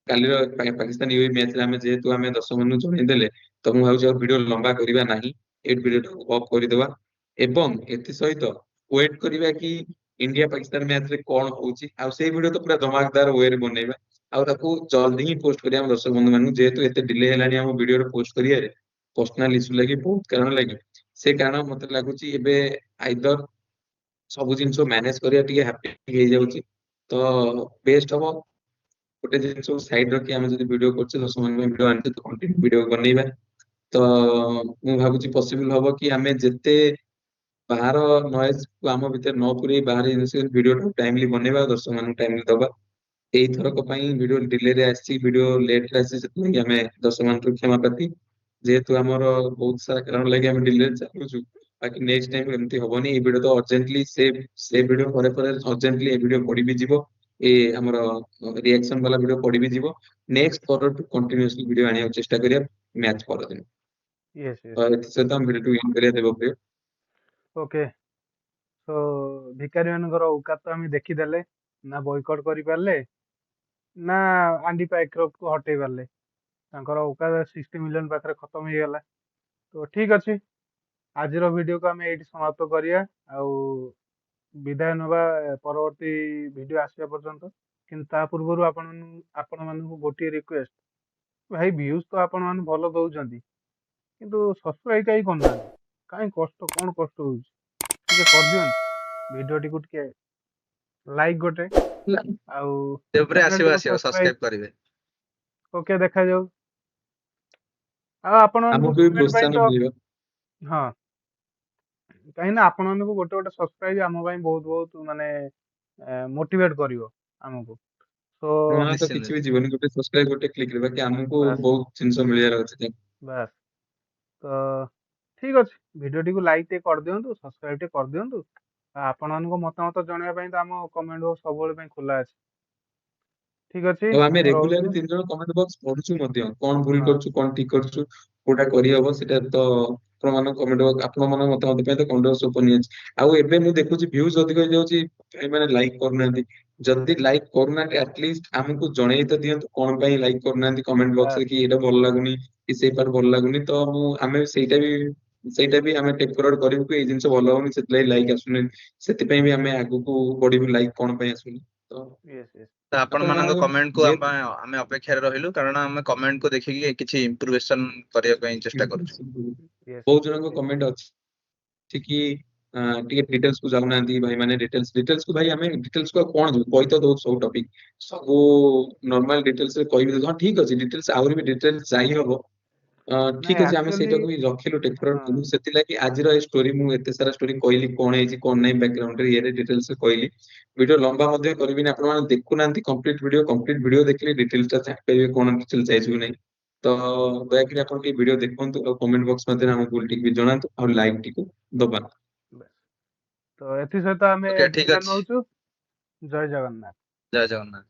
କାଲିର ପାକିସ୍ତାନ ୟୁଏ ମ୍ୟାଚ୍ ରେ ଆମେ ଯେହେତୁ ଆମେ ଦର୍ଶକମାନଙ୍କୁ ଜଣେଇଦେଲେ, ତ ମୁଁ ଭାବୁଛି ଆଉ ଭିଡିଓ ଲମ୍ବା କରିବା ନାହିଁ, ଏଇ ଭିଡିଓଟାକୁ ଅଫ୍ କରିଦେବା ଏବଂ ଏଥିସହିତ ୱେଟ୍ କରିବା କି ଇଣ୍ଡିଆ ପାକିସ୍ତାନ ମ୍ୟାଚ୍ ରେ କଣ ହଉଛି, ଆଉ ସେଇ ଭିଡିଓ ତ ପୁରା ଧମାକଦାର ୱେରେ ବନେଇବା ଆଉ ତାକୁ ଜଲ୍ଦି ହିଁ ପୋଷ୍ଟ କରିବା ଆମ ଦର୍ଶକ ବନ୍ଧୁ ମାନଙ୍କୁ। ଯେହେତୁ ଏତେ ଡିଲେ ହେଲାଣି ଆମ ଭିଡିଓରେ ପୋଷ୍ଟ କରିବାରେ ପର୍ସନାଲ ଇସ୍ୟୁ ଲାଗି ବହୁତ କାରଣ ଲାଗି, ସେ କାରଣ ମତେ ଲାଗୁଛି ଏବେ ଆଇଦର ସବୁ ଜିନିଷ ମ୍ୟାନେଜ କରିବା ଟିକେ ହାପି ହେଇଯାଉଛି, ତ ବେଷ୍ଟ ହବ ଗୋଟେ ଜିନିଷ ସାଇଡ୍ ରଖି ଆମେ ଯଦି ଭିଡିଓ କରୁଛେ ଦର୍ଶକମାନଙ୍କ ପାଇଁ ଭିଡିଓ ଆଣିଛେ ତ କଣ୍ଟିନ୍ୟୁ ଭିଡିଓ ବନେଇବା। ତ ମୁଁ ଭାବୁଛି ପସିବଲ ହବ କି ଆମେ ଯେତେ ବାହାର ନଏଜ କୁ ଆମ ଭିତରେ ନ ପୁରେଇ ବାହାର ଜିନିଷ ଭିଡିଓ ଟାଇମଲି ବନେଇବା ଆଉ ଦର୍ଶକମାନଙ୍କୁ ଟାଇମଲି ଦବା। ଏଇଥରକ ପାଇଁ ଭିଡିଓ ଡିଲେରେ ଆସିଛି, ଭିଡିଓ ଲେଟରେ ଆସିଛି, ସେଥିପାଇଁ ଆମେ ଦର୍ଶକମାନଙ୍କୁ କ୍ଷମା ପ୍ରାର୍ଥୀ। ଯେହେତୁ ଆମର ବହୁତ ସାରା କାରଣ ଲାଗି ଆମେ ଡିଲେରେ ଚାଲୁଛୁ, ବାକି ନେକ୍ସଟ ଟାଇମ ଏମିତି ହବନି। ଏଇ ଭିଡିଓ ତ ଅର୍ଜେଣ୍ଟଲି ସେ ଭିଡିଓ ପରେ ପରେ ଅର୍ଜେଣ୍ଟଲି ଏ ଭିଡିଓ ପଡି ବି ଯିବ, ଏ ଆମର ରିଆକ୍ସନ ବାଲା ଭିଡିଓ ପଡି ବି ଯିବ। ନେକ୍ସଟ ପରଠୁ କଣ୍ଟିନ୍ୟୁଅସଲି ଭିଡିଓ ଆଣିବାକୁ ଚେଷ୍ଟା କରିବା ମ୍ୟାଚ୍ ପରଦିନ। ୟେସ୍ ତ ଏଥିସହିତ ଆମେ ଭିଡିଓ ଏଣ୍ଡ କରିବା ଦେବପ୍ରିୟ। ଓକେ। ତ ଭିକାରୀ ମାନଙ୍କର ଔକାତ ତ ଆମେ ଦେଖିଦେଲେ, ନା ବୟକଟ କରିପାରିଲେ ନା ଆଣ୍ଡି ପାଇକ୍ରୋଫ୍ଟକୁ ହଟେଇ ପାରିଲେ। ତାଙ୍କର ଔକାତ 60 ମିଲିୟନ ପାଖରେ ଖତମ ହେଇଗଲା। ତ ଠିକ ଅଛି, ଆଜିର ଭିଡିଓକୁ ଆମେ ଏଇଠି ସମାପ୍ତ କରିବା ଆଉ ବିଦାୟ ନେବା ପରବର୍ତ୍ତୀ ଭିଡିଓ ଆସିବା ପର୍ଯ୍ୟନ୍ତ। କିନ୍ତୁ ତା ପୂର୍ବରୁ ଆପଣମାନଙ୍କୁ ଗୋଟିଏ ରିକ୍ୱେଷ୍ଟ, ଭାଇ ଭ୍ୟୁଜ ତ ଆପଣମାନେ ଭଲ ଦଉଛନ୍ତି, କିନ୍ତୁ ସବସ୍କ୍ରାଇବ କାହିଁ କରୁନାହାନ୍ତି? କାହିଁ କଣ କଷ୍ଟ ହଉଛି? ଟିକେ କରିଦିଅନ୍ତୁ, ଭିଡିଓଟିକୁ ଟିକେ ଲାଇକ୍ ଗୋଟେ ଆଉ ଉପରେ ଆସିବ ଚ୍ୟାନେଲଟିକୁ ଆସିବ ସବସ୍କ୍ରାଇବ। ସବସ୍କ୍ରାଇବ କରିବେ। ଓକେ, ଦେଖାଯାଉ। ଆଉ ଆପଣମାନଙ୍କୁ ଆମକୁ ବି କମେଣ୍ଟ ପାଇଁ ପ୍ରୋତ୍ସାହନ ତ ମିଳିବ। ହଁ, କାହିଁକି ନା ଆପଣମାନଙ୍କୁ ଗୋଟେ ଗୋଟେ ସବସ୍କ୍ରାଇବ ଆମ ପାଇଁ ବହୁତ ବହୁତ ମାନେ ମୋଟିଭେଟ କରିବ ଆମକୁ। ସୋ ଆପଣମାନେ ତ ନିଶ୍ଚିନ୍ତ। କିଛି ବି ଯିବନି, ଗୋଟେ ସବସ୍କ୍ରାଇବ ଗୋଟେ କ୍ଲିକ୍ ରେ, ବାକି ଆମକୁ ବାସ୍ ବହୁତ ଜିନିଷ ମିଳିବାର ଅଛି। ବାସ୍। ତ ଠିକ ଅଛି, ଭିଡିଓଟିକୁ ଲାଇକ୍ ଟିକେ କରିଦିଅନ୍ତୁ, ସବସ୍କ୍ରାଇବ ଟିକେ କରିଦିଅନ୍ତୁ। ଆଉ ଆପଣମାନଙ୍କ ମତାମତ ଜଣାଇବା ପାଇଁ ତ ଆମ କମେଣ୍ଟ ବକ୍ସ ସବୁବେଳେ ପାଇଁ ଖୋଲା ଅଛି। ଠିକ ଅଛି, ଆଉ ଆମେ ମୁଁ ରେଗୁଲାରଲି ରହୁଛି। 3 ଜଣ କମେଣ୍ଟ ବକ୍ସ ପଢୁଛୁ ମଧ୍ୟ, କଣ ଭୁଲ ହଁ କରୁଛୁ କଣ ଠିକ କରୁଛୁ କୋଉଟା କରିହବ ସେଟା ତ ଆପଣମାନଙ୍କ କମେଣ୍ଟ ବକ୍ସ, ଆପଣମାନଙ୍କ ମତାମତ ପାଇଁ ତ କମେଣ୍ଟ ବକ୍ସ ଓପନ ଅଛି। ଆଉ ଏବେ ମୁଁ ଦେଖୁଛି ଭ୍ୟୁଜ ଅଧିକ ହେଇଯାଉଛି, ଏମାନେ ଲାଇକ୍ କରୁନାହାନ୍ତି। ଯଦି ଲାଇକ୍ କରୁନାହାନ୍ତି ଆଟଲିଷ୍ଟ ଆମକୁ ଜଣେଇ ତ ଦିଅନ୍ତୁ କଣ ପାଇଁ ଲାଇକ୍ କରୁନାହାନ୍ତି କମେଣ୍ଟ ବକ୍ସରେ, ବାସ୍ କି ଏଇଟା ଭଲ ଲାଗୁନି କି ସେଇ ପାର୍ଟ ଭଲ ଲାଗୁନି। ତ ଆମେ ସେଇଟା ବି ଆମେ ଟେକ୍ ଫରୱାର୍ଡ କରିବୁ କି ଏଇ ଜିନିଷ ଭଲ ହଉନି ସେଥିଲାଗି ଲାଇକ୍ ଆସୁନି, ସେଥିପାଇଁ ବି ଆମେ ଆଗକୁ ବଢିବୁ ଲାଇକ୍ କଣ ପାଇଁ ଆସୁନି। ତ ୟେସ୍ ୟେସ୍ ତ ଆପଣ ମାନଙ୍କ ଆପଣମାନଙ୍କ କମେଣ୍ଟ କୁ ଯେହେତୁ ଆମେ ଅପେକ୍ଷାରେ ରହିଲୁ, କାରଣ ଆମେ କମେଣ୍ଟ କୁ ଦେଖିକି କିଛି ଇମ୍ପ୍ରୁଭେସନ କରିବା ପାଇଁ ଚେଷ୍ଟା କରୁଛୁ। ୟେସ୍ ବହୁତ ଜଣଙ୍କ ୟେସ୍ କମେଣ୍ଟ ଅଛି କି ଟିକେ ଡିଟେଲ୍ସ କୁ ଯାଉନାହାନ୍ତି ଭାଇ ମାନେ, ଡିଟେଲ୍ସ କୁ ଭାଇ ଆମେ ଡିଟେଲ୍ସ କୁ ଆଉ କଣ ଯିବୁ, କହି ତ ଦଉଛୁ ସବୁ ଟପିକ, ସବୁ ନର୍ମାଲ ଡିଟେଲ୍ସ ରେ କହିବି ଦଉଛୁ। ହଁ ଠିକ ଅଛି, ଡିଟେଲ୍ସ ଆହୁରି ବି ଡିଟେଲ୍ସ ଯାଇ ହବ। ଠିକ ନାଇଁ ଅଛି, ଆମେ ଆକ୍ଚୁଆଲି ସେଇଟାକୁ ବି ରଖିଲୁ ଟେକ୍ ଫରୱାର୍ଡ ହଁ କଲୁ, ସେଥିଲାଗି ଆଜିର ଏଇ ଷ୍ଟୋରି ମୁଁ ଏତେ ସାରା ଷ୍ଟୋରି କହିଲି, କଣ ହେଇଛି କଣ ନାହିଁ ବ୍ୟାକଗ୍ରାଉଣ୍ଡ ରେ ଇଏରେ ଡିଟେଲ୍ସ କହିଲି। ଭିଡିଓ ଲମ୍ବା ମଧ୍ୟ କରିବିନି, ଆପଣମାନେ ଦେଖୁନାହାନ୍ତି କମ୍ପ୍ଲିଟ ଭିଡିଓ ଦେଖିଲେ ଡିଟେଲ୍ସ ଟା ଜାଣିପାରିବେ କଣ ଡିଟେଲ୍ସ ଯାଇଛି କି ନାହିଁ। ତ ଦୟାକରି ଆପଣ ଟିକେ ଭିଡିଓ ଦେଖନ୍ତୁ ଆଉ କମେଣ୍ଟ ବକ୍ସ ମଧ୍ୟରେ ଆମକୁ ଟିକେ ବି ଜଣାନ୍ତୁ ଆଉ ଲାଇକ୍ ଟିକୁ ଦବା। ବାସ୍। ତ ଏଥିସହିତ ଆମେ ଓକେ ଠିକ ବିଦାୟ ଅଛି, ନଉଛୁ। ଜୟ ଜଗନ୍ନାଥ। ଜୟ ଜଗନ୍ନାଥ।